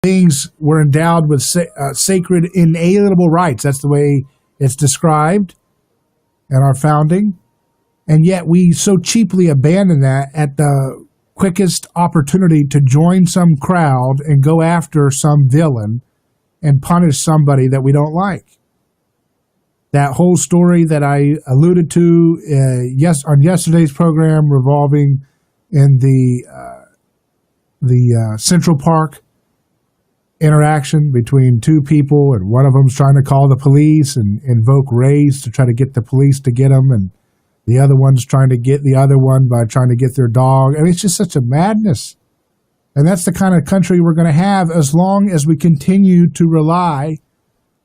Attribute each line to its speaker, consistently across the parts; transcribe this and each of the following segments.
Speaker 1: beings were endowed with sacred, inalienable rights. That's the way it's described in our founding. And yet we so cheaply abandon that at the quickest opportunity to join some crowd and go after some villain and punish somebody that we don't like. That whole story that I alluded to on yesterday's program revolving in the Central Park interaction between two people, and one of them's trying to call the police and invoke race to try to get the police to get them, and the other one's trying to get the other one by trying to get their dog. I mean, it's just such a madness. And that's the kind of country we're going to have as long as we continue to rely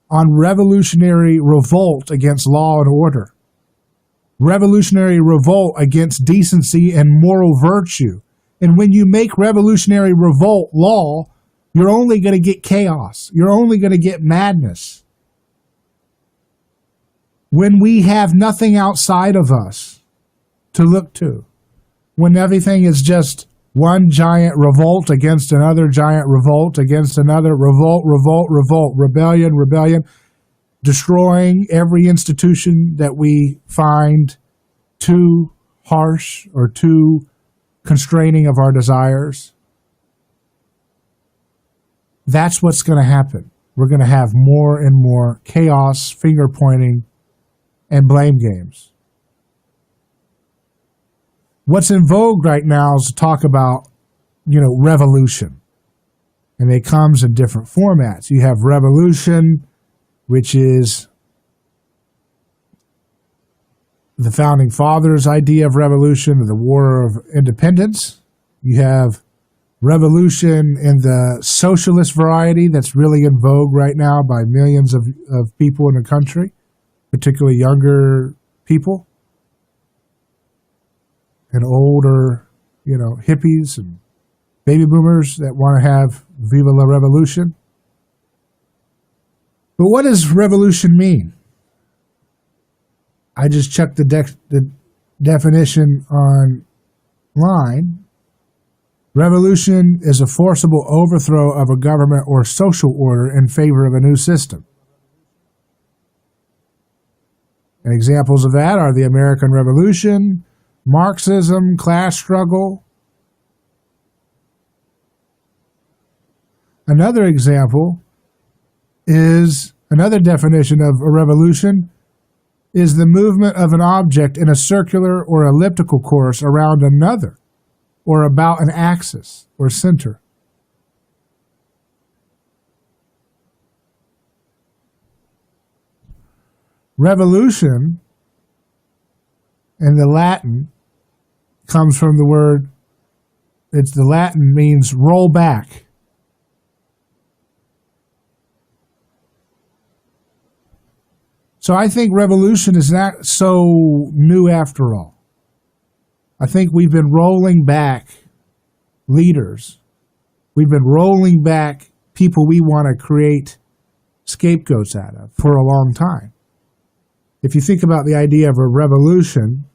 Speaker 1: on revolutionary revolt against law and order, revolutionary revolt against decency and moral virtue. And when you make revolutionary revolt law, you're only going to get chaos. You're only going to get madness. When we have nothing outside of us to look to, when everything is just one giant revolt against another giant revolt against another revolt, rebellion, destroying every institution that we find too harsh or too constraining of our desires. That's what's going to happen. We're going to have more and more chaos, finger pointing, and blame games. What's in vogue right now is to talk about, revolution. And it comes in different formats. You have revolution, which is the founding fathers' idea of revolution, or the War of Independence. You have revolution in the socialist variety that's really in vogue right now by millions of people in the country, particularly younger people and older, hippies and baby boomers that want to have Viva la Revolution. But what does revolution mean? I just checked the definition online. Revolution is a forcible overthrow of a government or social order in favor of a new system. And examples of that are the American Revolution, Marxism, class struggle. Another example is, another definition of a revolution is the movement of an object in a circular or elliptical course around another, or about an axis or center. Revolution in the Latin comes from the word, the Latin means roll back. So I think revolution is not so new after all. I think we've been rolling back leaders. We've been rolling back people we want to create scapegoats out of for a long time. If you think about the idea of a revolution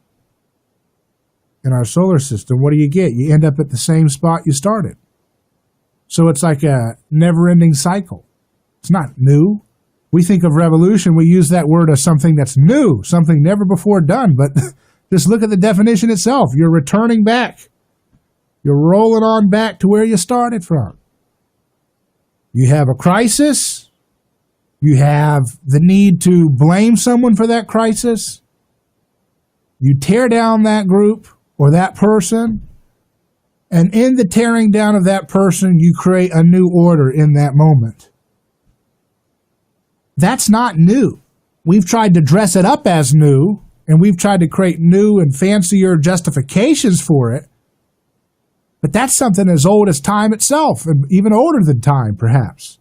Speaker 1: in our solar system, what do? You end up at the same spot you started. So it's like a never-ending cycle. It's not new. We think of revolution, we use that word as something that's new, something never before done, but just look at the definition itself. You're returning back. You're rolling on back to where you started from. You have a crisis. You have the need to blame someone for that crisis. You tear down that group or that person, and in the tearing down of that person, you create a new order in that moment. That's not new. We've tried to dress it up as new, and we've tried to create new and fancier justifications for it. But that's something as old as time itself, and even older than time, perhaps.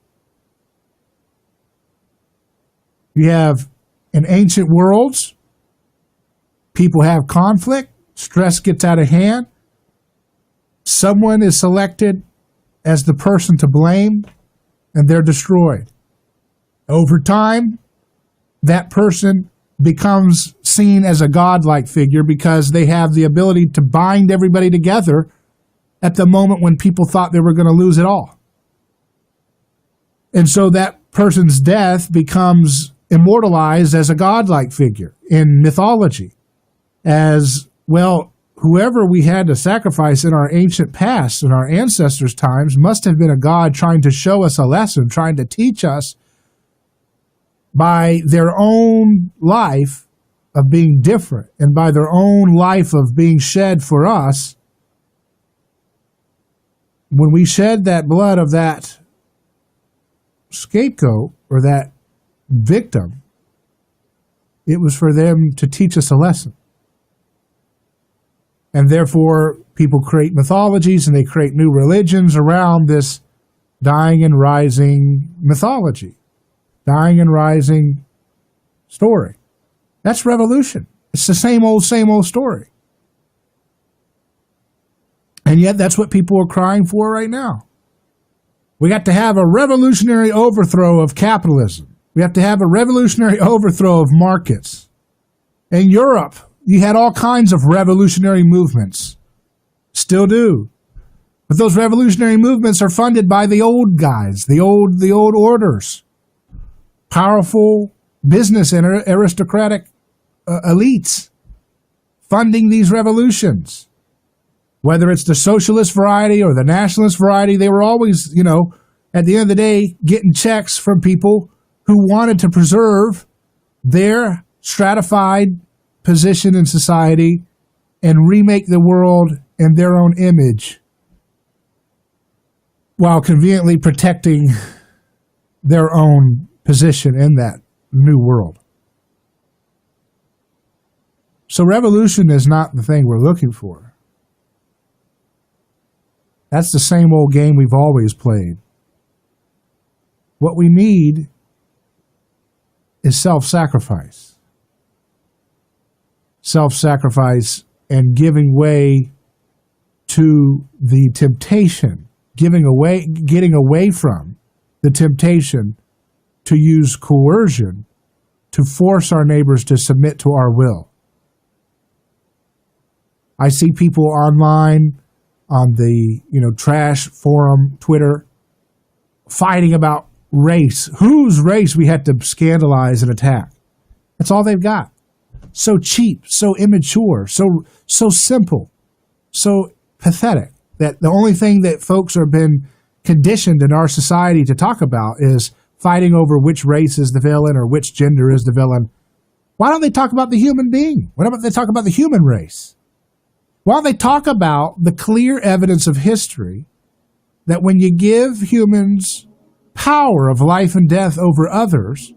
Speaker 1: You have, in ancient worlds, people have conflict, stress gets out of hand, someone is selected as the person to blame, and they're destroyed. Over time, that person becomes seen as a godlike figure because they have the ability to bind everybody together at the moment when people thought they were going to lose it all. And so that person's death becomes immortalized as a godlike figure in mythology. As, well, whoever we had to sacrifice in our ancient past, in our ancestors' times, must have been a god trying to show us a lesson, trying to teach us by their own life of being different and by their own life of being shed for us. When we shed that blood of that scapegoat or that victim, it was for them to teach us a lesson. And therefore, people create mythologies and they create new religions around this dying and rising mythology, dying and rising story. That's revolution. It's the same old story. And yet that's what people are crying for right now. We got to have a revolutionary overthrow of capitalism. We have to have a revolutionary overthrow of markets. In Europe, you had all kinds of revolutionary movements. Still do. But those revolutionary movements are funded by the old guys, the old orders. Powerful business and aristocratic elites funding these revolutions. Whether it's the socialist variety or the nationalist variety, they were always, at the end of the day, getting checks from people who wanted to preserve their stratified position in society and remake the world in their own image while conveniently protecting their own position in that new world. So revolution is not the thing we're looking for. That's the same old game we've always played. What we need is self-sacrifice. Self-sacrifice and giving way to the temptation, getting away from the temptation to use coercion to force our neighbors to submit to our will. I see people online on the trash forum, Twitter, fighting about race. Whose race we had to scandalize and attack. That's all they've got. So cheap, so immature, so simple, so pathetic that the only thing that folks have been conditioned in our society to talk about is fighting over which race is the villain or which gender is the villain. Why don't they talk about the human being? Why don't they talk about the human race? Why don't they talk about the clear evidence of history that when you give humans power of life and death over others,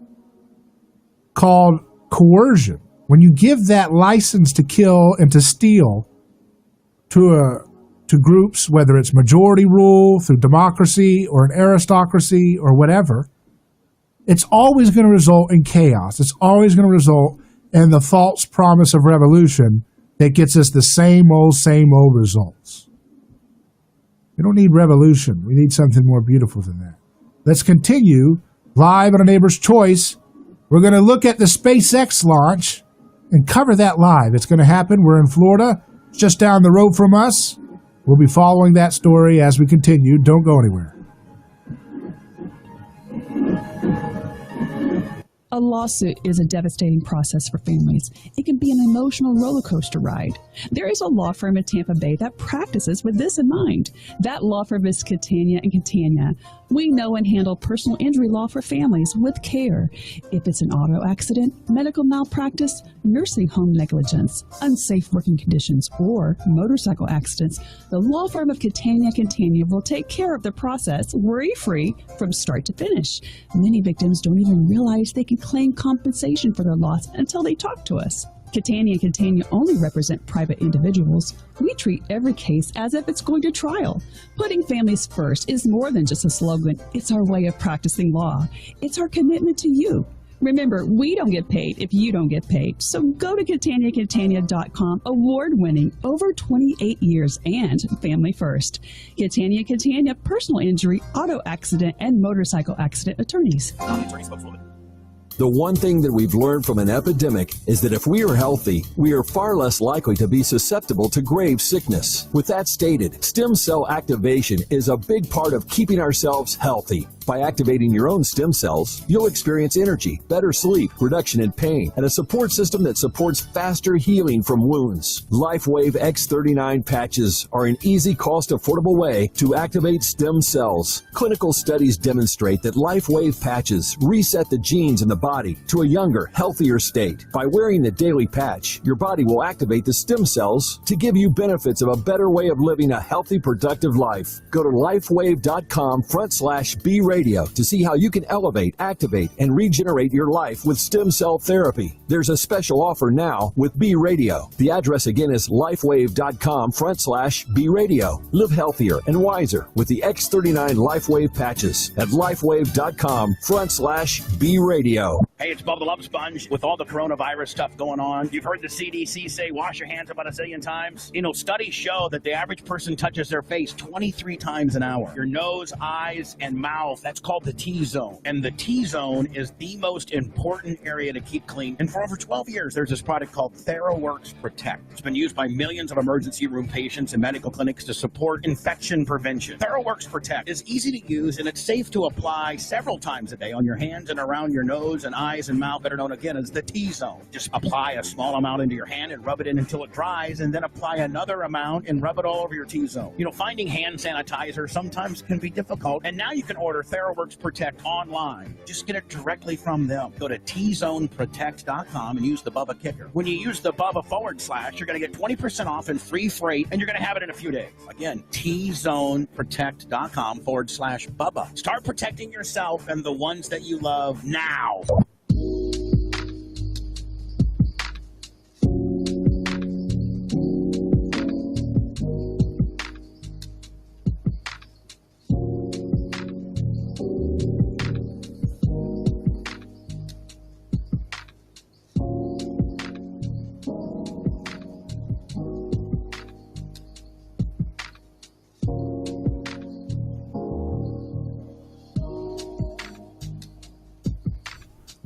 Speaker 1: called coercion, when you give that license to kill and to steal to groups, whether it's majority rule, through democracy or an aristocracy or whatever, it's always going to result in chaos. It's always going to result in the false promise of revolution that gets us the same old results. We don't need revolution. We need something more beautiful than that. Let's continue live on A Neighbor's Choice. We're going to look at the SpaceX launch and cover that live. It's going to happen. We're in Florida, just down the road from us. We'll be following that story as we continue. Don't go anywhere.
Speaker 2: A lawsuit is a devastating process for families. It can be an emotional roller coaster ride. There is a law firm in Tampa Bay that practices with this in mind. That law firm is Catania & Catania. We know and handle personal injury law for families with care. If it's an auto accident, medical malpractice, nursing home negligence, unsafe working conditions, or motorcycle accidents, the law firm of Catania & Catania will take care of the process worry-free from start to finish. Many victims don't even realize they can claim compensation for their loss until they talk to us. Catania & Catania only represent private individuals. We treat every case as if it's going to trial. Putting families first is more than just a slogan. It's our way of practicing law. It's our commitment to you. Remember, we don't get paid if you don't get paid. So go to CataniaCatania.com, award-winning, over 28 years, and family first. Catania & Catania, personal injury, auto accident, and motorcycle accident attorneys.
Speaker 3: The one thing that we've learned from an epidemic is that if we are healthy, we are far less likely to be susceptible to grave sickness. With that stated, stem cell activation is a big part of keeping ourselves healthy. By activating your own stem cells, you'll experience energy, better sleep, reduction in pain, and a support system that supports faster healing from wounds. LifeWave X39 patches are an easy, cost-affordable way to activate stem cells. Clinical studies demonstrate that LifeWave patches reset the genes in the body to a younger, healthier state. By wearing the daily patch, your body will activate the stem cells to give you benefits of a better way of living a healthy, productive life. Go to lifewave.com/B-radio to see how you can elevate, activate, and regenerate your life with stem cell therapy. There's a special offer now with B-Radio. The address again is lifewave.com/B-radio. Live healthier and wiser with the X39 LifeWave patches at lifewave.com/B-radio.
Speaker 4: Hey, it's Bubba the Love Sponge. With all the coronavirus stuff going on, you've heard the CDC say wash your hands about a zillion times. You know, studies show that the average person touches their face 23 times an hour. Your nose, eyes, and mouth, that's called the T-zone. And the T-zone is the most important area to keep clean. And for over 12 years, there's this product called TheraWorks Protect. It's been used by millions of emergency room patients and medical clinics to support infection prevention. TheraWorks Protect is easy to use, and it's safe to apply several times a day on your hands and around your nose and eyes and mouth, better known again as the T-zone. Just apply a small amount into your hand and rub it in until it dries, and then apply another amount and rub it all over your T-zone. You know, finding hand sanitizer sometimes can be difficult, and now you can order TheraWorks Protect online. Just get it directly from them. Go to tzoneprotect.com and use the Bubba Kicker. When you use the Bubba /, you're going to get 20% off and free freight, and you're going to have it in a few days. Again, tzoneprotect.com /Bubba. Start protecting yourself and the ones that you love now.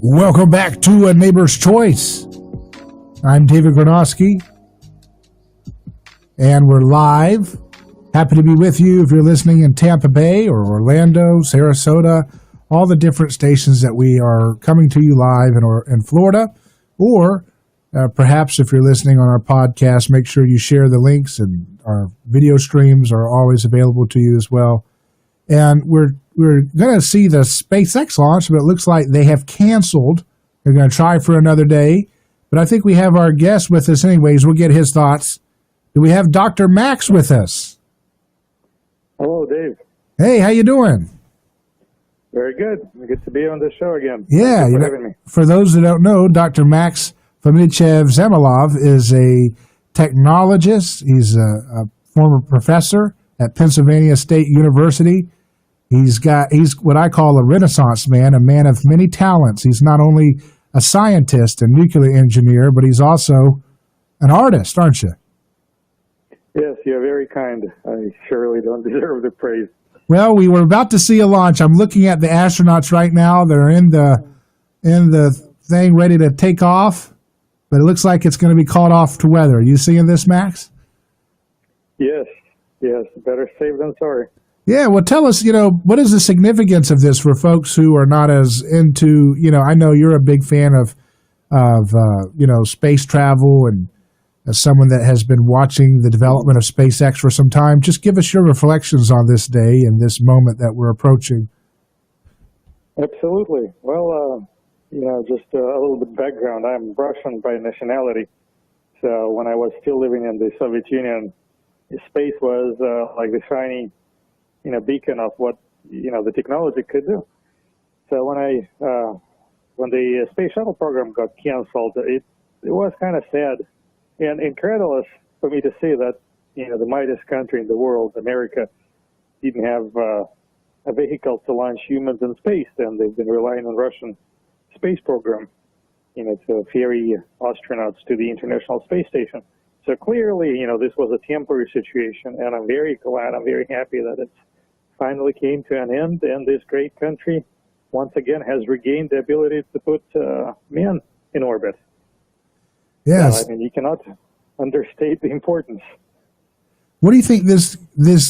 Speaker 1: Welcome back to A Neighbor's Choice. I'm David Gornoski, and we're live. Happy to be with you if you're listening in Tampa Bay or Orlando, Sarasota, all the different stations that we are coming to you live in Florida. Or perhaps if you're listening on our podcast, make sure you share the links, and our video streams are always available to you as well. And we're going to see the SpaceX launch, but it looks like they have canceled. They're going to try for another day. But I think we have our guest with us anyways. We'll get his thoughts. Do we have Dr. Max with us?
Speaker 5: Hello, Dave.
Speaker 1: Hey, how you doing?
Speaker 5: Very good. Good to be on the show again.
Speaker 1: Yeah.
Speaker 5: Thank you for having me.
Speaker 1: For those that don't know, Dr. Max Fomitchev-Zamilov is a technologist. He's a former professor at Pennsylvania State University. He's what I call a Renaissance man, a man of many talents. He's not only a scientist and nuclear engineer, but he's also an artist, aren't you?
Speaker 5: Yes, you're very kind. I surely don't deserve the praise.
Speaker 1: Well, we were about to see a launch. I'm looking at the astronauts right now. They're in the thing ready to take off, but it looks like it's going to be called off to weather. Are you seeing this, Max?
Speaker 5: Yes. Better safe than sorry.
Speaker 1: Yeah, well, tell us, what is the significance of this for folks who are not as into, I know you're a big fan of space travel, and as someone that has been watching the development of SpaceX for some time, just give us your reflections on this day and this moment that we're approaching.
Speaker 5: Absolutely. Well, just a little bit of background. I'm Russian by nationality. So when I was still living in the Soviet Union, space was like the shiny beacon of what the technology could do. So when the space shuttle program got canceled, it was kind of sad and incredulous for me to see that the mightiest country in the world, America, didn't have a vehicle to launch humans in space, and they've been relying on Russian space program to ferry astronauts to the International Space Station. So clearly, this was a temporary situation, and I'm very glad, I'm very happy that it's finally came to an end, and this great country once again has regained the ability to put men in orbit.
Speaker 1: Yes.
Speaker 5: So, you cannot understate the importance.
Speaker 1: What do you think this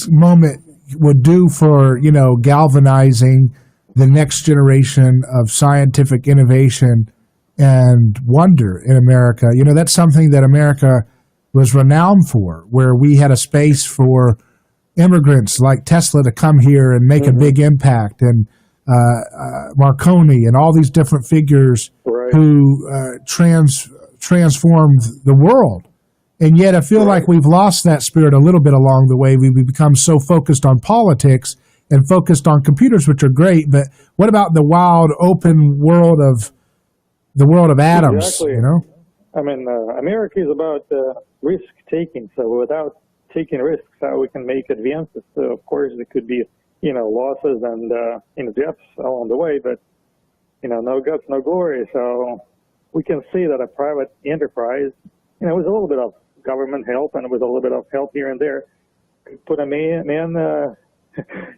Speaker 1: moment would do for, galvanizing the next generation of scientific innovation and wonder in America. You know, that's something that America was renowned for, where we had a space for immigrants like Tesla to come here and make a big impact, and Marconi and all these different figures who transformed the world. And yet I feel like we've lost that spirit a little bit along the way. We've become so focused on politics and focused on computers, which are great, but what about the wild, open world of atoms?
Speaker 5: Exactly.
Speaker 1: You know,
Speaker 5: I mean, America is about risk taking. So without taking risks, how we can make advances. So of course there could be, losses and deaths along the way, but no guts, no glory. So we can see that a private enterprise, with a little bit of government help and with a little bit of help here and there, could put a man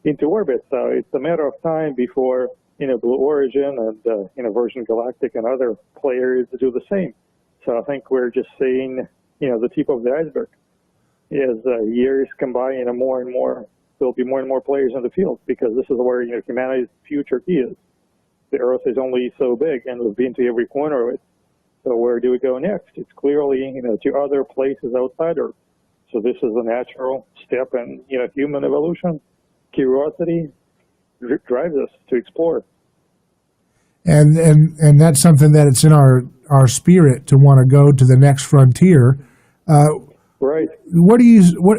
Speaker 5: into orbit. So it's a matter of time before Blue Origin and Virgin Galactic and other players do the same. So I think we're just seeing the tip of the iceberg. As years come by, more and more there'll be more and more players in the field, because this is where humanity's future is. The Earth is only so big, and we've been to every corner of it. So where do we go next? It's clearly to other places outside Earth. So this is a natural step in human evolution. Curiosity drives us to explore.
Speaker 1: And that's something that it's in our spirit to want to go to the next frontier.
Speaker 5: Right.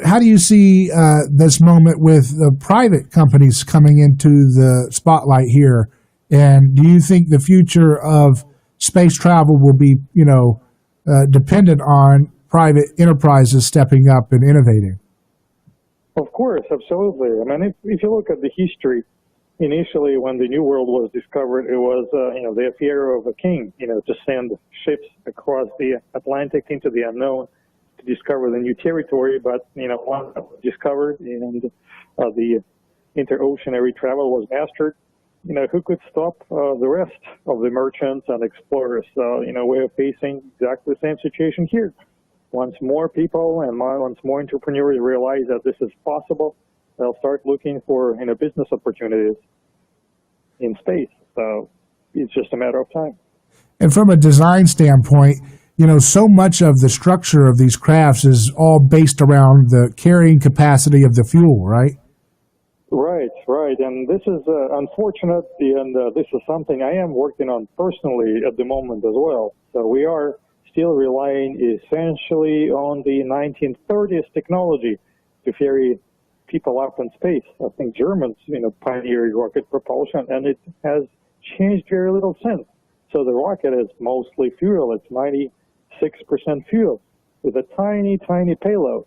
Speaker 1: How do you see this moment with the private companies coming into the spotlight here? And do you think the future of space travel will be, dependent on private enterprises stepping up and innovating?
Speaker 5: Of course, absolutely. I mean, if you look at the history, initially when the New World was discovered, it was, the affair of a king, to send ships across the Atlantic into the unknown to discover the new territory. But, once that was discovered and the interoceanary travel was mastered, who could stop the rest of the merchants and explorers? So, we're facing exactly the same situation here. Once more people and once more entrepreneurs realize that this is possible, they'll start looking for business opportunities in space. So it's just a matter of time.
Speaker 1: And from a design standpoint, so much of the structure of these crafts is all based around the carrying capacity of the fuel, right? Right.
Speaker 5: And this is unfortunate, and this is something I am working on personally at the moment as well. So we are still relying essentially on the 1930s technology to ferry people up in space. I think Germans, pioneered rocket propulsion, and it has changed very little since. So the rocket is mostly fuel. It's 96% fuel with a tiny, tiny payload.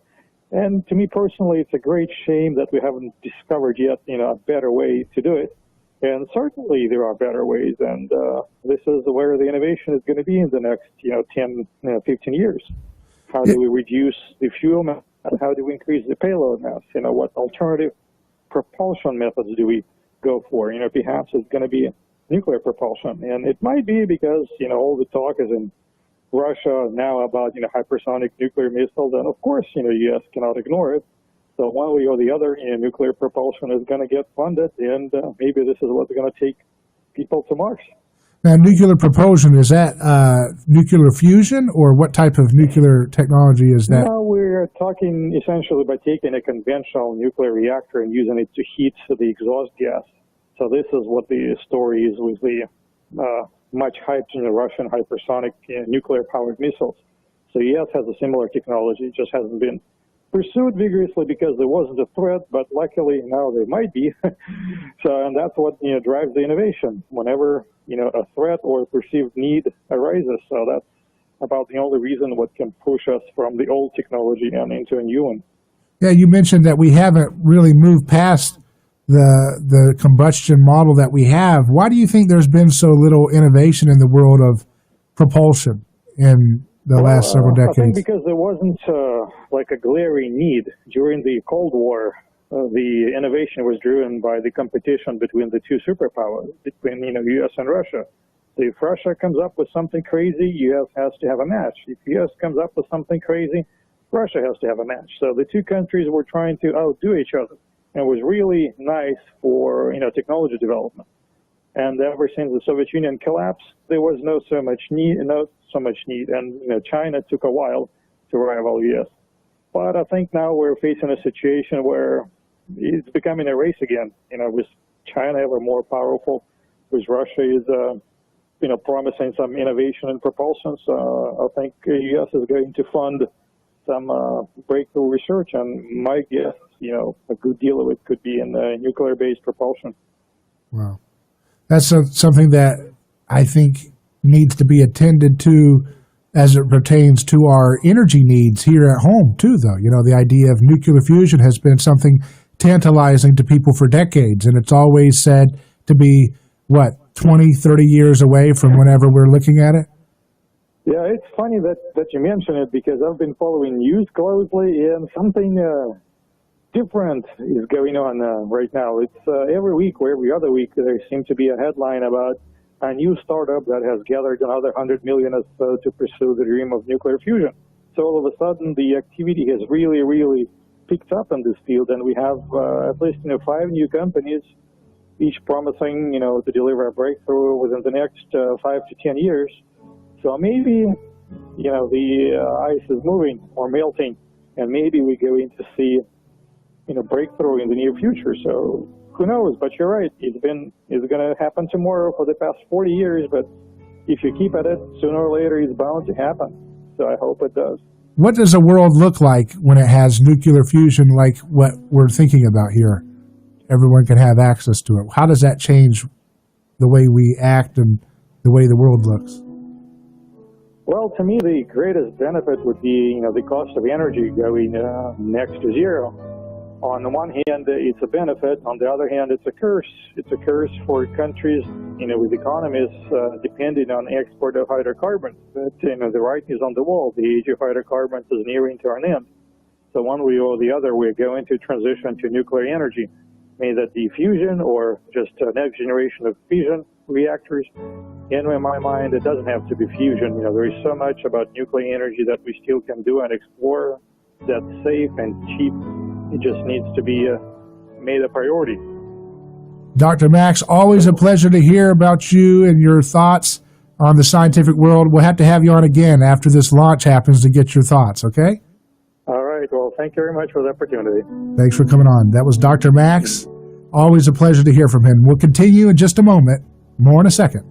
Speaker 5: And to me personally, it's a great shame that we haven't discovered yet, a better way to do it. And certainly there are better ways, and this is where the innovation is going to be in the next, 10, 15 years. How do we reduce the fuel mass, and how do we increase the payload mass? What alternative propulsion methods do we go for? Perhaps it's going to be nuclear propulsion, and it might be because, all the talk is in Russia now about, hypersonic nuclear missiles, and of course, U.S. cannot ignore it. So one way or the other, nuclear propulsion is going to get funded, and maybe this is what's going to take people to Mars.
Speaker 1: Now, nuclear propulsion, is that nuclear fusion, or what type of nuclear technology is that?
Speaker 5: No, we're talking essentially by taking a conventional nuclear reactor and using it to heat the exhaust gas. So this is what the story is with the much hyped Russian hypersonic nuclear-powered missiles. So yes, has a similar technology, it just hasn't been pursued vigorously because there wasn't a threat, but luckily now there might be. And that's what drives the innovation. Whenever a threat or a perceived need arises, so that's about the only reason what can push us from the old technology and into a new one.
Speaker 1: Yeah, you mentioned that we haven't really moved past the combustion model that we have. Why do you think there's been so little innovation in the world of propulsion in the last several decades?
Speaker 5: I think because there wasn't a glaring need. During the Cold War, the innovation was driven by the competition between the two superpowers, between U.S. and Russia. So if Russia comes up with something crazy, U.S. has to have a match. If U.S. comes up with something crazy, Russia has to have a match. So the two countries were trying to outdo each other, and it was really nice for technology development. And ever since the Soviet Union collapsed, there was not so much need, and China took a while to rival U.S. But I think now we're facing a situation where it's becoming a race again. With China ever more powerful, with Russia is promising some innovation in propulsion. So I think the U.S. is going to fund some breakthrough research, and my guess, a good deal of it could be in nuclear-based propulsion.
Speaker 1: Wow. That's something that I think needs to be attended to as it pertains to our energy needs here at home, too, though. The idea of nuclear fusion has been something tantalizing to people for decades, and it's always said to be, 20, 30 years away from whenever we're looking at it?
Speaker 5: Yeah, it's funny that you mention it, because I've been following news closely, and something different is going on right now. It's every week or every other week there seems to be a headline about a new startup that has gathered another 100 million or so to pursue the dream of nuclear fusion. So all of a sudden the activity has really, really picked up in this field, and we have at least 5 new companies, each promising to deliver a breakthrough within the next 5 to 10 years. So maybe the ice is moving or melting, and maybe we're going to see breakthrough in the near future. So who knows? But you're right. It's going to happen tomorrow for the past 40 years. But if you keep at it, sooner or later it's bound to happen. So I hope it does.
Speaker 1: What does a world look like when it has nuclear fusion like what we're thinking about here? Everyone can have access to it. How does that change the way we act and the way the world looks?
Speaker 5: Well, to me, the greatest benefit would be, the cost of energy going next to zero. On the one hand, it's a benefit. On the other hand, it's a curse. It's a curse for countries, with economies depending on export of hydrocarbons. But, the writing is on the wall. The age of hydrocarbons is nearing to an end. So one way or the other, we're going to transition to nuclear energy. May that be fusion or just a next generation of fission reactors. And in my mind, it doesn't have to be fusion. There is so much about nuclear energy that we still can do and explore that's safe and cheap. It just needs to be made a priority.
Speaker 1: Dr. Max, always a pleasure to hear about you and your thoughts on the scientific world. We'll have to have you on again after this launch happens to get your thoughts, okay?
Speaker 5: All right. Well, thank you very much for the opportunity.
Speaker 1: Thanks for coming on. That was Dr. Max. Always a pleasure to hear from him. We'll continue in just a moment. More in a second.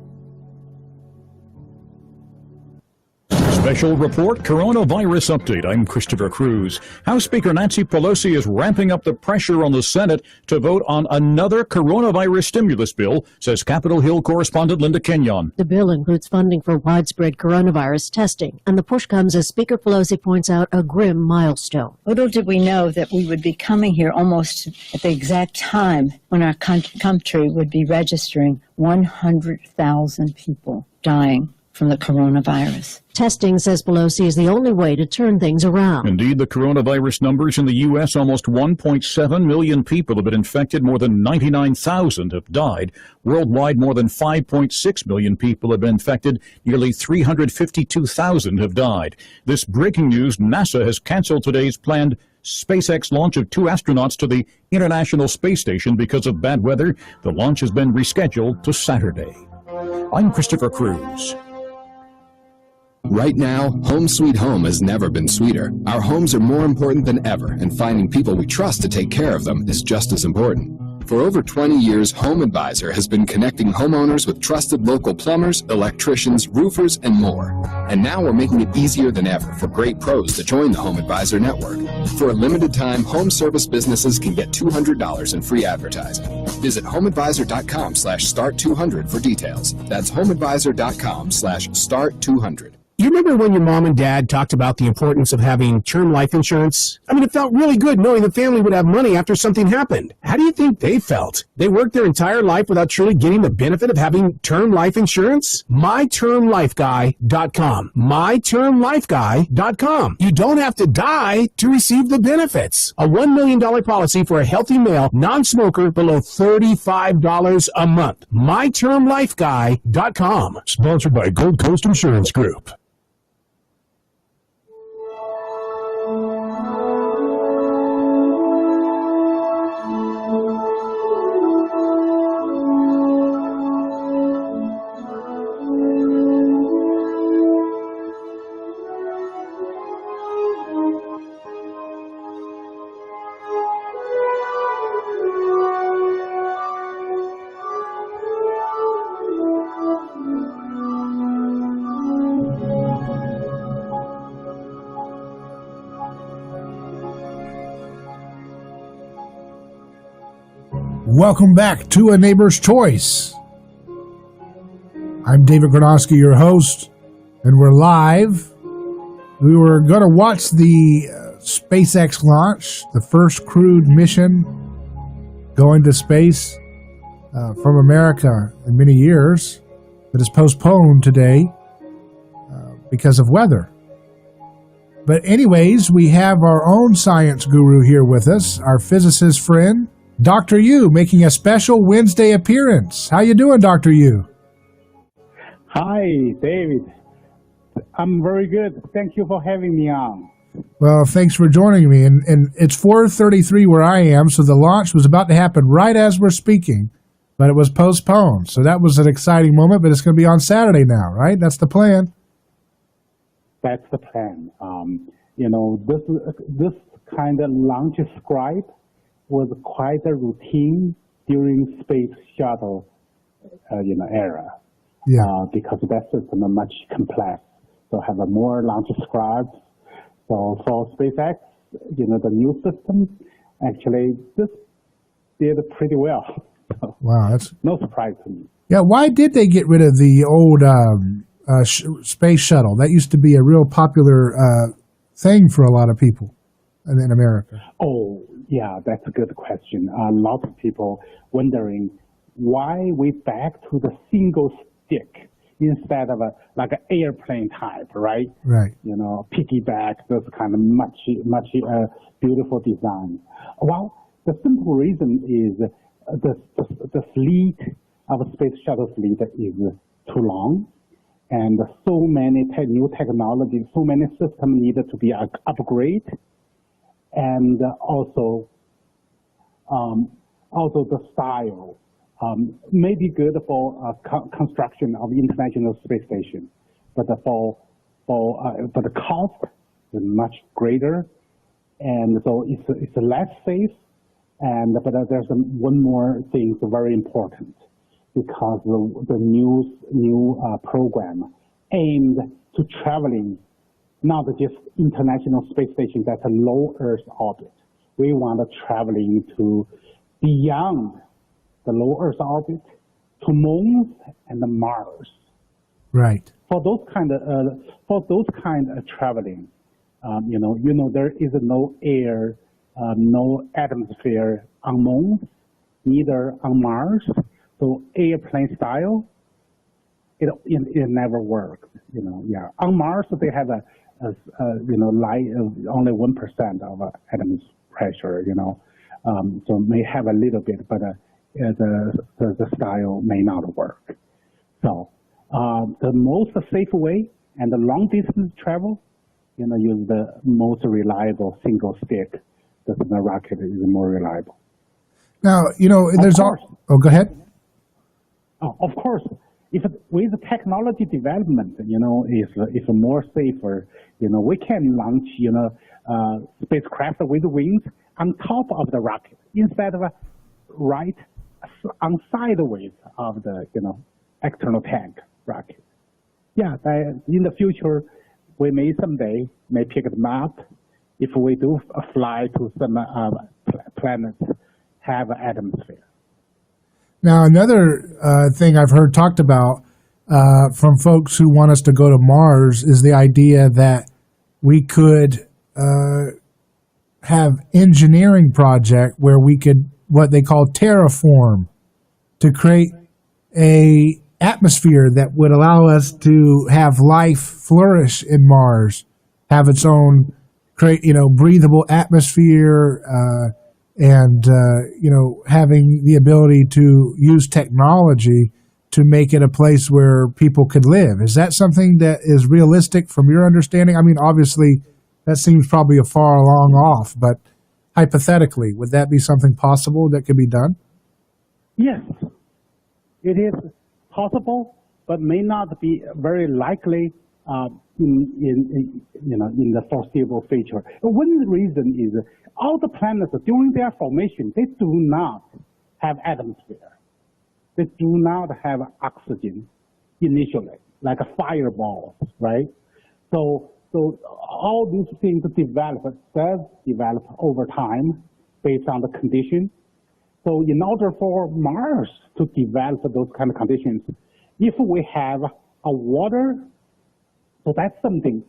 Speaker 6: Special report, coronavirus update. I'm Christopher Cruz. House Speaker Nancy Pelosi is ramping up the pressure on the Senate to vote on another coronavirus stimulus bill, says Capitol Hill correspondent Linda Kenyon.
Speaker 7: The bill includes funding for widespread coronavirus testing, and the push comes as Speaker Pelosi points out a grim milestone.
Speaker 8: Little did we know that we would be coming here almost at the exact time when our country would be registering 100,000 people dying from the coronavirus.
Speaker 7: Testing, says Pelosi, is the only way to turn things around.
Speaker 6: Indeed, the coronavirus numbers in the U.S., almost 1.7 million people have been infected, more than 99,000 have died. Worldwide, more than 5.6 million people have been infected, nearly 352,000 have died. This breaking news, NASA has canceled today's planned SpaceX launch of 2 astronauts to the International Space Station because of bad weather. The launch has been rescheduled to Saturday. I'm Christopher Cruz.
Speaker 9: Right now, home sweet home has never been sweeter. Our homes are more important than ever, and finding people we trust to take care of them is just as important. For over 20 years, Home Advisor has been connecting homeowners with trusted local plumbers, electricians, roofers, and more. And now we're making it easier than ever for great pros to join the Home Advisor network. For a limited time, home service businesses can get $200 in free advertising. Visit homeadvisor.com/start200 for details. That's homeadvisor.com/start200.
Speaker 10: You remember when your mom and dad talked about the importance of having term life insurance? I mean, it felt really good knowing the family would have money after something happened. How do you think they felt? They worked their entire life without truly getting the benefit of having term life insurance? MyTermLifeGuy.com. MyTermLifeGuy.com. You don't have to die to receive the benefits. A $1 million policy for a healthy male, non-smoker, below $35 a month. MyTermLifeGuy.com. Sponsored by Gold Coast Insurance Group.
Speaker 1: Welcome back to A Neighbor's Choice. I'm David Gornoski, your host, and we're live. We were going to watch the SpaceX launch, the first crewed mission going to space from America in many years, but is postponed today because of weather. But anyways, we have our own science guru here with us, our physicist friend, Dr. Yu, making a special Wednesday appearance. How you doing, Dr. Yu?
Speaker 11: Hi, David. I'm very good. Thank you for having me on.
Speaker 1: Well, thanks for joining me. And it's 4:33 where I am, so the launch was about to happen right as we're speaking, but it was postponed. So that was an exciting moment, but it's going to be on Saturday now, right? That's the plan.
Speaker 11: That's the plan. This kind of launch scribe was quite a routine during space shuttle, era.
Speaker 1: Yeah.
Speaker 11: Because that system is much complex. So have a more launch scribes. So for SpaceX, the new system actually just did pretty well. So
Speaker 1: Wow, that's
Speaker 11: no surprise to me.
Speaker 1: yeah. Why did they get rid of the old space shuttle? That used to be a real popular thing for a lot of people in America.
Speaker 11: Oh, yeah, that's a good question. A lot of people wondering why we back to the single stick instead of like an airplane type, right?
Speaker 1: Right.
Speaker 11: Piggyback, those kind of much beautiful design. Well, the simple reason is the fleet of a space shuttle fleet is too long, and so many new technologies, so many systems needed to be upgraded, and also the style may be good for construction of the International Space Station, but the cost is much greater, and so it's less safe. But there's one more thing that's very important, because the new program aimed to traveling not just International Space Station that's a low Earth orbit. We want to traveling to beyond the low Earth orbit, to moons and Mars.
Speaker 1: Right.
Speaker 11: For those kind of traveling, there is no air, no atmosphere on moon, neither on Mars. So airplane style, it never works. On Mars they have only 1% of atmosphere pressure. So may have a little bit, but the style may not work. So the most safe way and the long distance travel, use the most reliable single stick. The rocket is more reliable.
Speaker 1: Now, there's all. Oh, go ahead.
Speaker 11: Oh, of course, if with technology development, is more safer. We can launch, spacecraft with wings on top of the rocket instead of right on sideways of the, external tank rocket. Yeah, in the future, we may someday pick them up if we do fly to some planets have an atmosphere.
Speaker 1: Now, another thing I've heard talked about from folks who want us to go to Mars is the idea that we could have engineering project where we could, what they call terraform, to create a atmosphere that would allow us to have life flourish in Mars, have its own breathable atmosphere, and having the ability to use technology to make it a place where people could live. Is that something that is realistic from your understanding? I mean, obviously, that seems probably a far long off, but hypothetically, would that be something possible that could be done?
Speaker 11: Yes, it is possible, but may not be very likely in the foreseeable future. One reason is all the planets during their formation, they do not have atmosphere. They do not have oxygen initially, like a fireball, right? So all these things develop over time based on the condition. So in order for Mars to develop those kind of conditions, if we have a water, so that's something.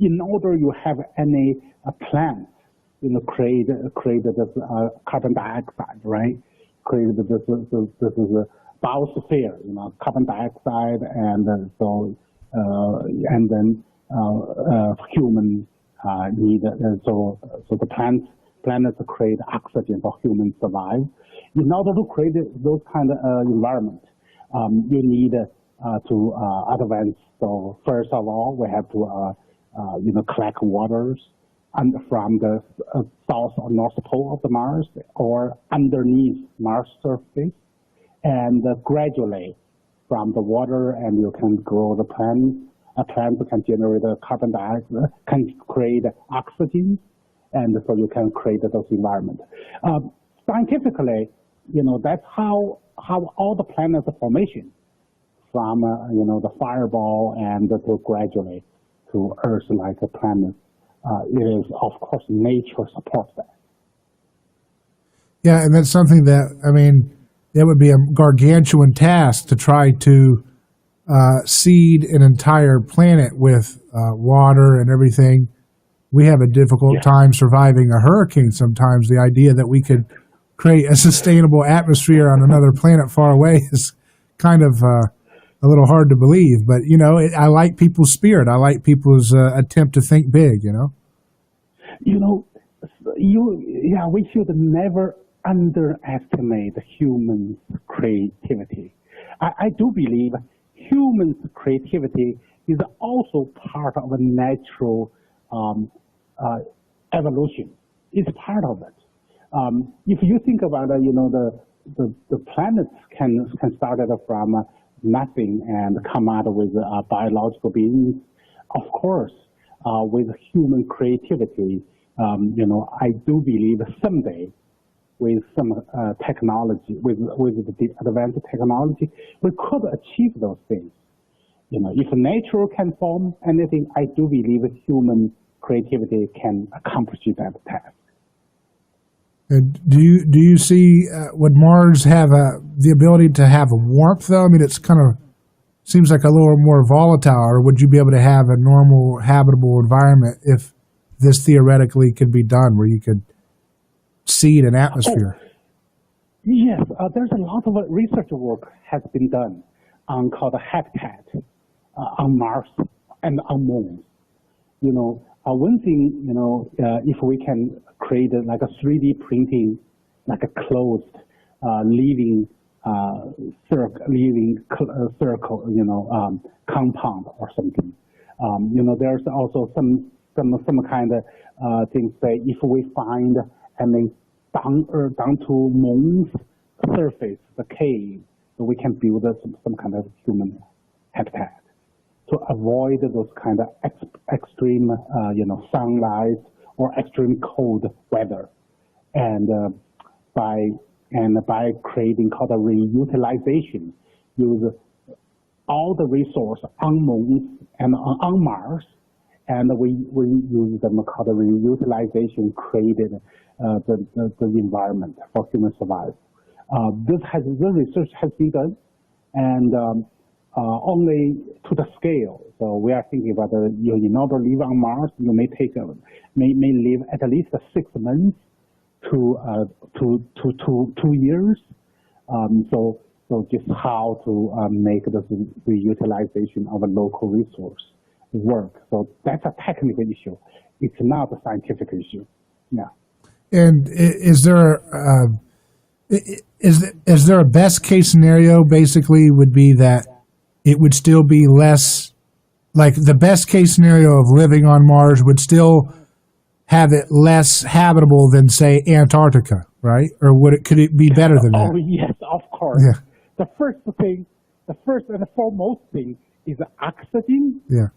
Speaker 11: In order you have any plant, create this carbon dioxide, right? Create this is a biosphere, carbon dioxide, and then human need. So the planets create oxygen for humans to survive. In order to create those kind of environment, you need to advance. So first of all, we have to collect waters and from the south or north pole of the Mars or underneath Mars surface, and gradually from the water, and you can grow the plant. A plant can generate carbon dioxide, can create oxygen, and so you can create those environments. Scientifically, that's how all the planets formation from the fireball and to gradually to Earth-like planets. It is, of course, nature supports that.
Speaker 1: Yeah, and that's something that, it would be a gargantuan task to try to seed an entire planet with water and everything. We have a difficult time surviving a hurricane sometimes. The idea that we could create a sustainable atmosphere on another planet far away is kind of a little hard to believe. But, I like people's spirit. I like people's attempt to think big,
Speaker 11: We should never underestimate human creativity. I do believe human creativity is also part of a natural evolution. It's part of it. If you think about it, the planets can start from nothing and come out with biological beings. Of course, with human creativity, I do believe someday with some technology, with the advanced technology, we could achieve those things. If nature can form anything, I do believe human creativity can accomplish that task.
Speaker 1: Do you see, would Mars have the ability to have a warmth though? It's kind of, seems like a little more volatile, or would you be able to have a normal habitable environment if this theoretically could be done, where you could seed an atmosphere?
Speaker 11: Yes, there's a lot of research work has been done on called habitat on Mars and on Moon. One thing, if we can create like a 3D printing, like a closed living circle, compound or something. There's also some kind of things say if we find down to Moon's surface, the cave, so we can build some kind of human habitat to avoid those kind of extreme, sunlight or extreme cold weather, and by creating called a reutilization, use all the resource on Moon and on Mars, and we use them called a reutilization, created the environment for human survival. The research has been done, and only to the scale. So we are thinking about in order to live on Mars, you may live at least 6 months to 2 years. So just how to make the reutilization of a local resource work. So that's a technical issue. It's not a scientific issue. Yeah.
Speaker 1: And is there a best case scenario? Basically, would be that it would still be less, like the best case scenario of living on Mars would still have it less habitable than, say, Antarctica, right? Or could it be better than that?
Speaker 11: Oh yes, of course.
Speaker 1: Yeah.
Speaker 11: The first and foremost thing is oxygen.
Speaker 1: Yeah.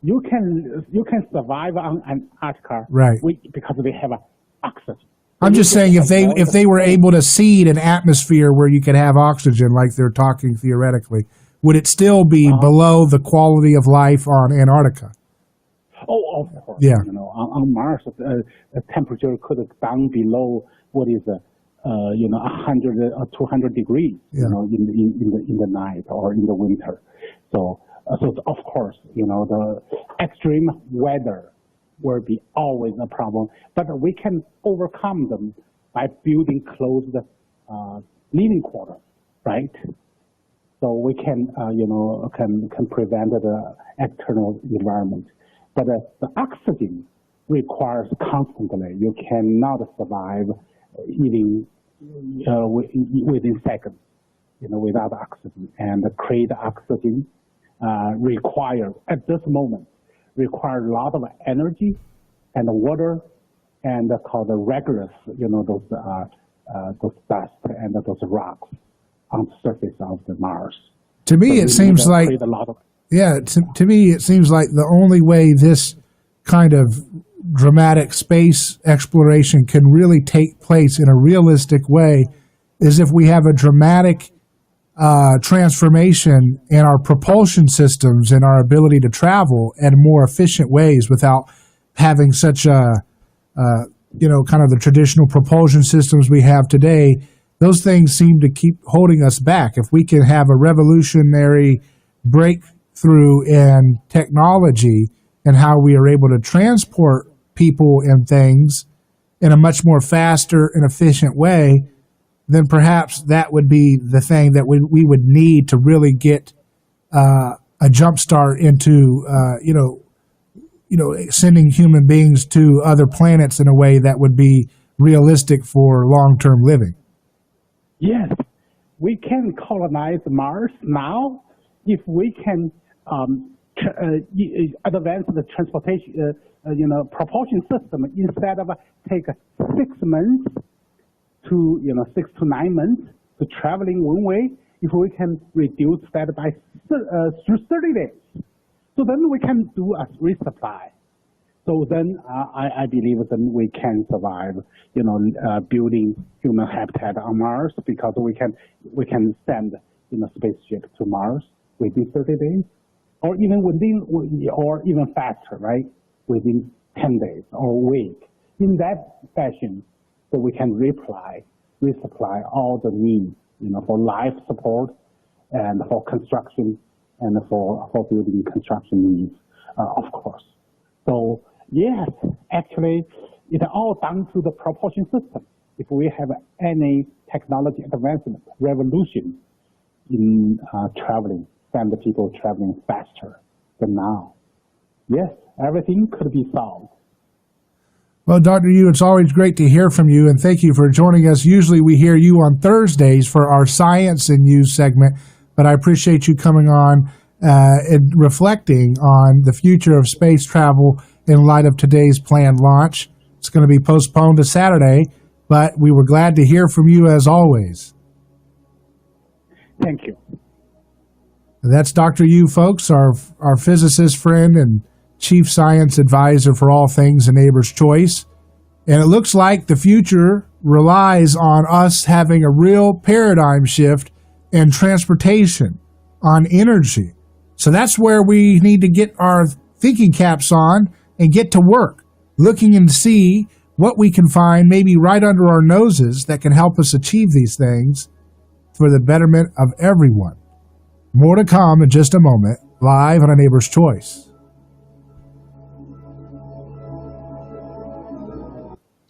Speaker 11: You can survive on Antarctica,
Speaker 1: right?
Speaker 11: Because they have oxygen.
Speaker 1: I'm just saying if they were able to seed an atmosphere where you could have oxygen, like they're talking theoretically, would it still be below the quality of life on Antarctica?
Speaker 11: Oh, of course.
Speaker 1: Yeah.
Speaker 11: On Mars, the temperature could down below what is 100 or 200 degrees,
Speaker 1: Yeah.
Speaker 11: in the night or in the winter. So of course, the extreme weather will be always a problem, but we can overcome them by building closed living quarters, right? So we can, can prevent the external environment. But the oxygen requires constantly. You cannot survive even within seconds, without oxygen. And create oxygen at this moment, require a lot of energy and water and called the regulus, those dust and those rocks on the surface of the Mars.
Speaker 1: To me, it seems like, to me, it seems like the only way this kind of dramatic space exploration can really take place in a realistic way is if we have a dramatic transformation in our propulsion systems and our ability to travel in more efficient ways without having such a, kind of the traditional propulsion systems we have today. Those things seem to keep holding us back. If we can have a revolutionary breakthrough in technology and how we are able to transport people and things in a much more faster and efficient way, then perhaps that would be the thing that we would need to really get a jump start into, sending human beings to other planets in a way that would be realistic for long-term living.
Speaker 11: Yes, we can colonize Mars now if we can advance the transportation, propulsion system instead of take 6 months to 6 to 9 months to traveling one way. If we can reduce that by through 30 days, so then we can do a resupply. So then I believe then we can survive, building human habitat on Mars because we can send spaceship to Mars within 30 days, or even faster, right? Within 10 days or a week. In that fashion, so we can resupply all the needs, for life support and for construction and for building construction needs, of course. So yes, actually, it's all down to the propulsion system. If we have any technology advancement, revolution in traveling, send the people traveling faster than now, yes, everything could be solved.
Speaker 1: Well, Dr. Yu, it's always great to hear from you, and thank you for joining us. Usually we hear you on Thursdays for our Science and You segment, but I appreciate you coming on and reflecting on the future of space travel in light of today's planned launch. It's going to be postponed to Saturday, but we were glad to hear from you as always.
Speaker 11: Thank you.
Speaker 1: That's Dr. Yu, folks, our physicist friend and chief science advisor for all things A Neighbor's Choice. And it looks like the future relies on us having a real paradigm shift in transportation, on energy. So that's where we need to get our thinking caps on and get to work, looking and see what we can find maybe right under our noses that can help us achieve these things for the betterment of everyone. More to come in just a moment, live on A Neighbor's Choice.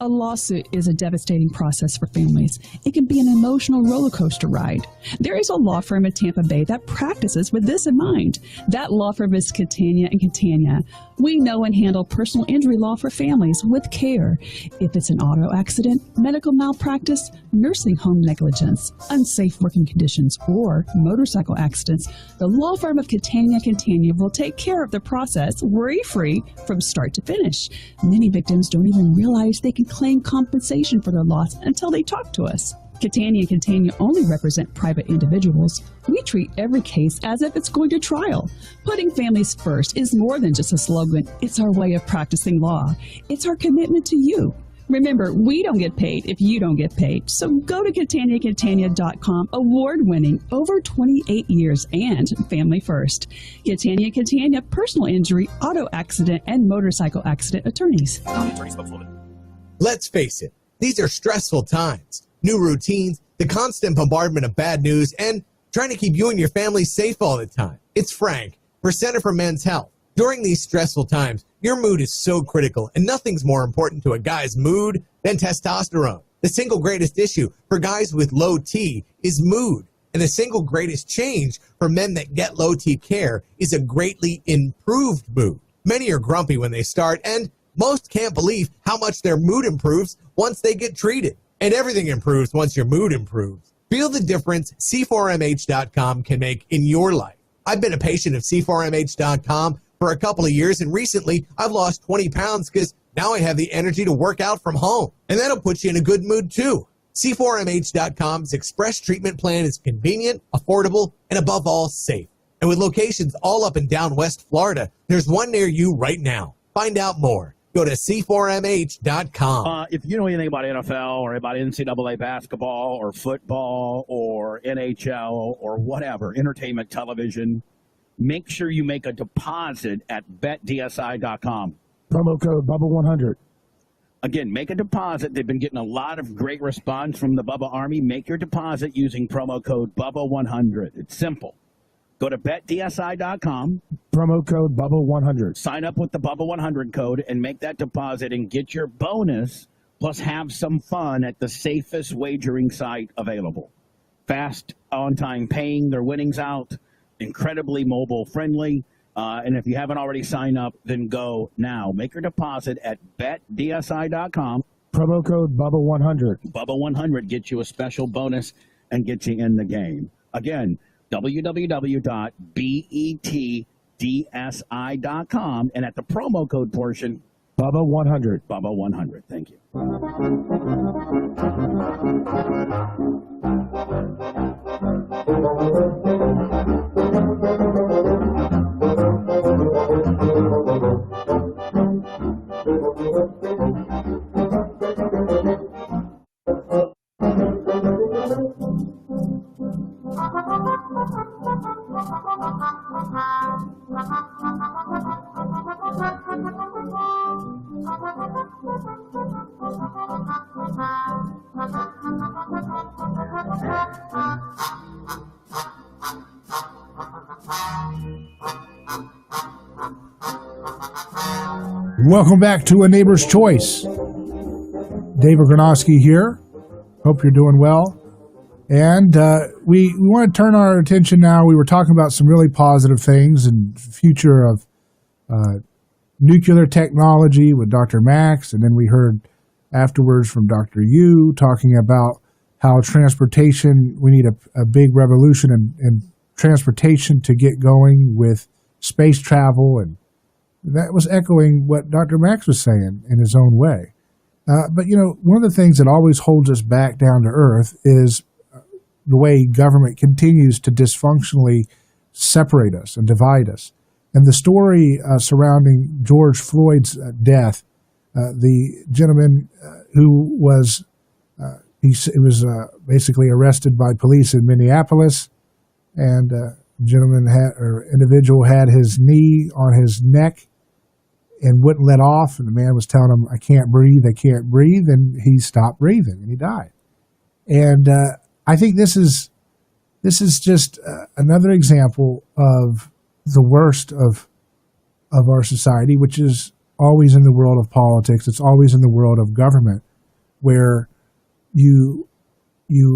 Speaker 2: A lawsuit is a devastating process for families. It can be an emotional roller coaster ride. There is a law firm in Tampa Bay that practices with this in mind. That law firm is Catania & Catania. We know and handle personal injury law for families with care. If it's an auto accident, medical malpractice, nursing home negligence, unsafe working conditions, or motorcycle accidents, the law firm of Catania & Catania will take care of the process worry-free from start to finish. Many victims don't even realize they can claim compensation for their loss until they talk to us. Catania & Catania only represent private individuals. We treat every case as if it's going to trial. Putting families first is more than just a slogan. It's our way of practicing law. It's our commitment to you. Remember, we don't get paid if you don't get paid. So go to CataniaCatania.com, award-winning, over 28 years, and family first. Catania & Catania, personal injury, auto accident, and motorcycle accident attorneys.
Speaker 12: Let's face it, these are stressful times. new routines, the constant bombardment of bad news, and trying to keep you and your family safe all the time. It's Frank for Center for Men's Health. During these stressful times, your mood is so critical, and nothing's more important to a guy's mood than testosterone. The single greatest issue for guys with low T is mood, and the single greatest change for men that get low T care is a greatly improved mood. Many are grumpy when they start, and most can't believe how much their mood improves once they get treated. And everything improves once your mood improves. Feel the difference C4MH.com can make in your life. I've been a patient of C4MH.com for a couple of years, and recently I've lost 20 pounds because now I have the energy to work out from home. And that'll put you in a good mood too. C4MH.com's express treatment plan is convenient, affordable, and above all, safe. And with locations all up and down West Florida, there's one near you right now. Find out more. Go to C4MH.com.
Speaker 4: If you know anything about NFL or about NCAA basketball or football or NHL or whatever, entertainment television, make sure you make a deposit at betdsi.com.
Speaker 10: Promo code Bubba100.
Speaker 4: Again, make a deposit. They've been getting a lot of great response from the Bubba Army. Make your deposit using promo code Bubba100. It's simple. Go to betdsi.com.
Speaker 10: Promo code Bubba100.
Speaker 4: Sign up with the Bubba100 code and make that deposit and get your bonus, plus have some fun at the safest wagering site available. Fast, on-time paying their winnings out, incredibly mobile friendly. And if you haven't already signed up, then go now. Make your deposit at betdsi.com.
Speaker 10: Promo code Bubba100.
Speaker 4: Bubba100 gets you a special bonus and gets you in the game. Again, www.betdsi.com, and at the promo code portion,
Speaker 10: Bubba100.
Speaker 4: Bubba100. Thank you.
Speaker 1: Welcome back to A Neighbor's Choice. David Gornoski here. Hope you're doing well. And we want to turn our attention now. We were talking about some really positive things and future of nuclear technology with Dr. Max, and then we heard afterwards from Dr. Yu talking about how transportation, we need a big revolution in transportation to get going with space travel, and that was echoing what Dr. Max was saying in his own way. But, you know, one of the things that always holds us back down to earth is the way government continues to dysfunctionally separate us and divide us. And the story surrounding George Floyd's death, the gentleman who was basically arrested by police in Minneapolis, and individual had his knee on his neck and wouldn't let off, and the man was telling him, I can't breathe, and he stopped breathing, and he died. And I think this is just another example of the worst of our society, which is always in the world of politics. It's always in the world of government, where you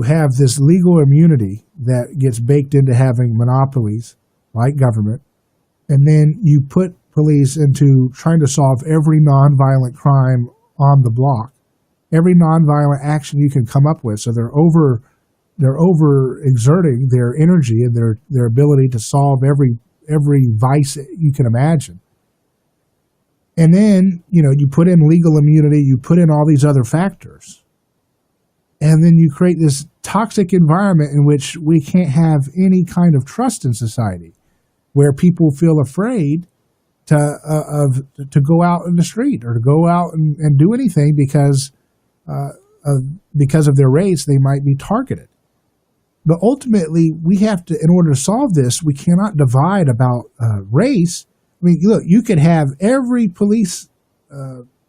Speaker 1: have this legal immunity that gets baked into having monopolies like government, and then you put police into trying to solve every nonviolent crime on the block, every nonviolent action you can come up with. So they're over exerting their energy and their ability to solve every vice you can imagine. And then, you know, you put in legal immunity, you put in all these other factors, and then you create this toxic environment in which we can't have any kind of trust in society, where people feel afraid to go out in the street or to go out and do anything because of their race. They might be targeted. But ultimately, we have to, in order to solve this, we cannot divide about race. I mean, look, you could have every police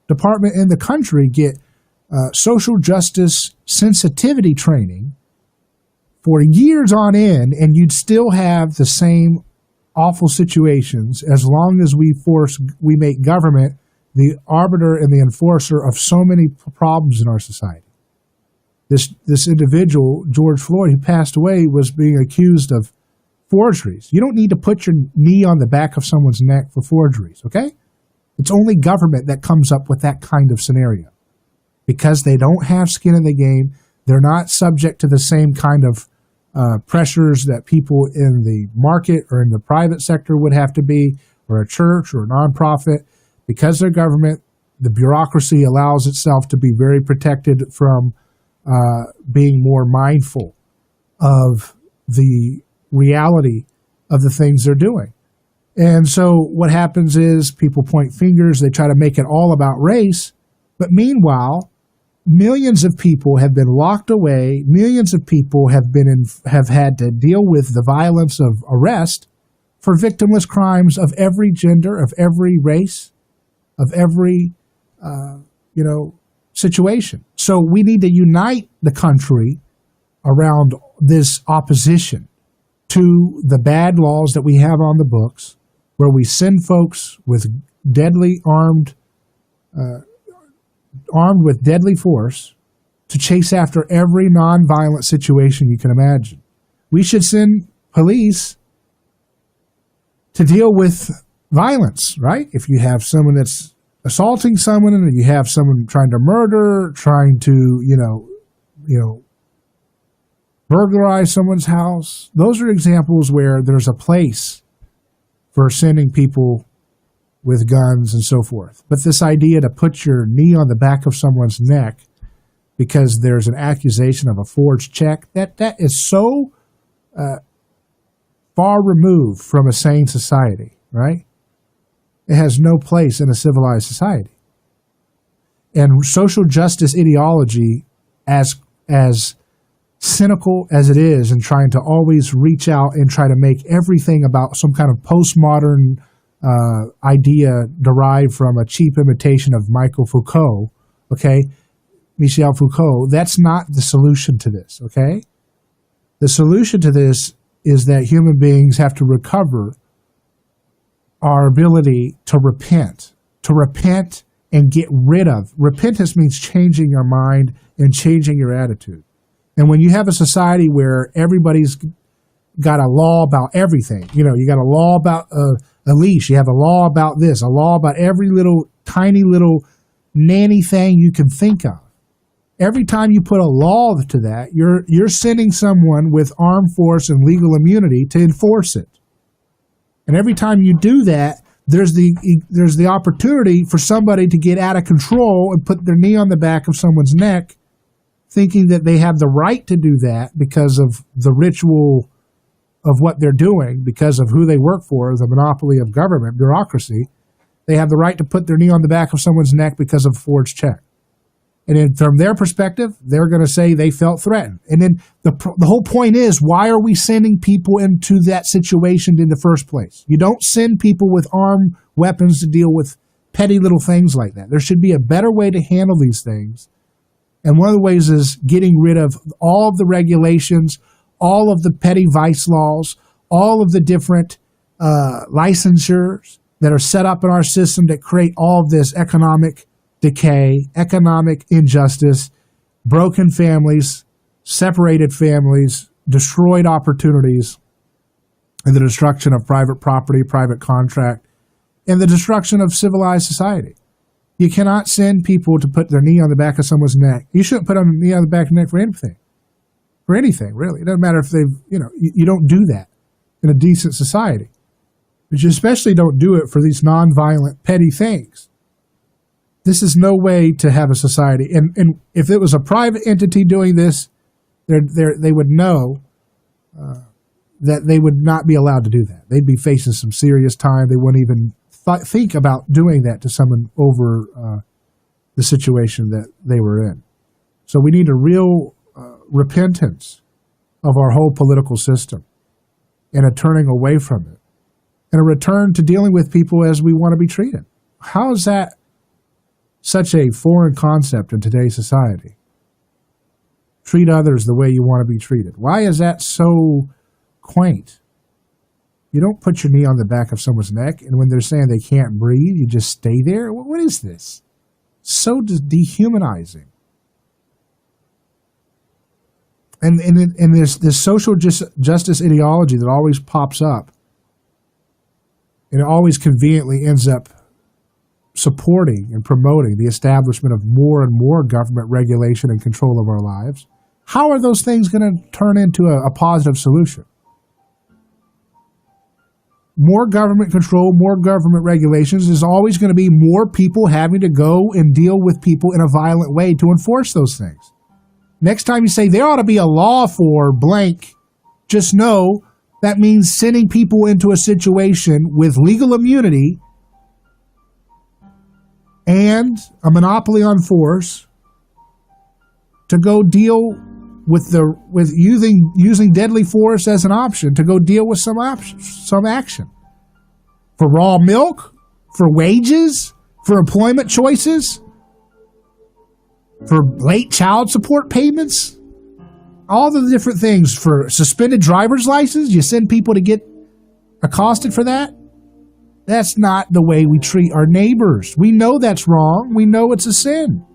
Speaker 1: department in the country get social justice sensitivity training for years on end, and you'd still have the same awful situations as long as we make government the arbiter and the enforcer of so many problems in our society. This individual, George Floyd, who passed away, was being accused of forgeries. You don't need to put your knee on the back of someone's neck for forgeries, okay? It's only government that comes up with that kind of scenario. Because they don't have skin in the game, they're not subject to the same kind of pressures that people in the market or in the private sector would have to be, or a church or a nonprofit. Because they're government, the bureaucracy allows itself to be very protected from being more mindful of the reality of the things they're doing. And so what happens is people point fingers, they try to make it all about race, but meanwhile, millions of people have been locked away, millions of people have had to deal with the violence of arrest for victimless crimes of every gender, of every race, of every situation. So we need to unite the country around this opposition to the bad laws that we have on the books, where we send folks with armed with deadly force to chase after every nonviolent situation you can imagine. We should send police to deal with violence, right? If you have someone that's assaulting someone, and you have someone trying to murder, trying to, burglarize someone's house, those are examples where there's a place for sending people with guns and so forth. But this idea to put your knee on the back of someone's neck because there's an accusation of a forged check, that is so far removed from a sane society, right? It has no place in a civilized society. And social justice ideology, as cynical as it is, and trying to always reach out and try to make everything about some kind of postmodern idea derived from a cheap imitation of Michel Foucault, that's not the solution to this, okay? The solution to this is that human beings have to recover our ability to repent and get rid of. Repentance means changing your mind and changing your attitude. And when you have a society where everybody's got a law about everything, you got a law about a leash, you have a law about this, a law about every little tiny little nanny thing you can think of. Every time you put a law to that, you're sending someone with armed force and legal immunity to enforce it. And every time you do that, there's the opportunity for somebody to get out of control and put their knee on the back of someone's neck, thinking that they have the right to do that because of the ritual of what they're doing, because of who they work for, the monopoly of government, bureaucracy. They have the right to put their knee on the back of someone's neck because of a forged check. And then from their perspective, they're going to say they felt threatened. And then the whole point is, why are we sending people into that situation in the first place? You don't send people with armed weapons to deal with petty little things like that. There should be a better way to handle these things. And one of the ways is getting rid of all of the regulations, all of the petty vice laws, all of the different licensures that are set up in our system that create all of this economic decay, economic injustice, broken families, separated families, destroyed opportunities, and the destruction of private property, private contract, and the destruction of civilized society. You cannot send people to put their knee on the back of someone's neck. You shouldn't put a knee on the back of the neck for anything. For anything, really. It doesn't matter if they've, you don't do that in a decent society. But you especially don't do it for these nonviolent, petty things. This is no way to have a society. And if it was a private entity doing this, they would know that they would not be allowed to do that. They'd be facing some serious time. They wouldn't even think about doing that to someone over the situation that they were in. So we need a real repentance of our whole political system and a turning away from it and a return to dealing with people as we want to be treated. How is that such a foreign concept in today's society. Treat others the way you want to be treated. Why is that so quaint? You don't put your knee on the back of someone's neck, and when they're saying they can't breathe, you just stay there? What is this? So dehumanizing. And there's this social justice ideology that always pops up, and it always conveniently ends up supporting and promoting the establishment of more and more government regulation and control of our lives. How are those things going to turn into a positive solution? More government control, more government regulations is always going to be more people having to go and deal with people in a violent way to enforce those things. Next time you say there ought to be a law for blank, just know that means sending people into a situation with legal immunity and a monopoly on force to go deal with using deadly force as an option to go deal with some action. For raw milk, for wages, for employment choices, for late child support payments, all the different things, for suspended driver's license, you send people to get accosted for that? That's not the way we treat our neighbors. We know that's wrong. We know it's a sin.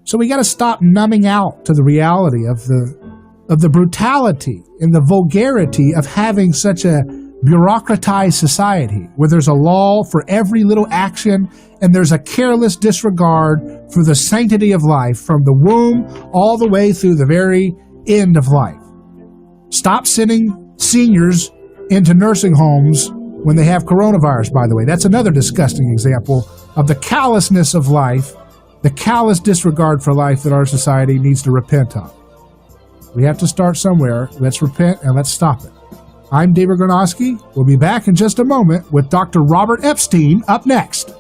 Speaker 1: So we got to stop numbing out to the reality of the brutality and the vulgarity of having such a bureaucratized society where there's a law for every little action and there's a careless disregard for the sanctity of life from the womb all the way through the very end of life. Stop sending seniors into nursing homes when they have coronavirus, by the way. That's another disgusting example of the callousness of life, the callous disregard for life that our society needs to repent of. We have to start somewhere. Let's repent and let's stop it. I'm David Gornoski. We'll be back in just a moment with Dr. Robert Epstein up next.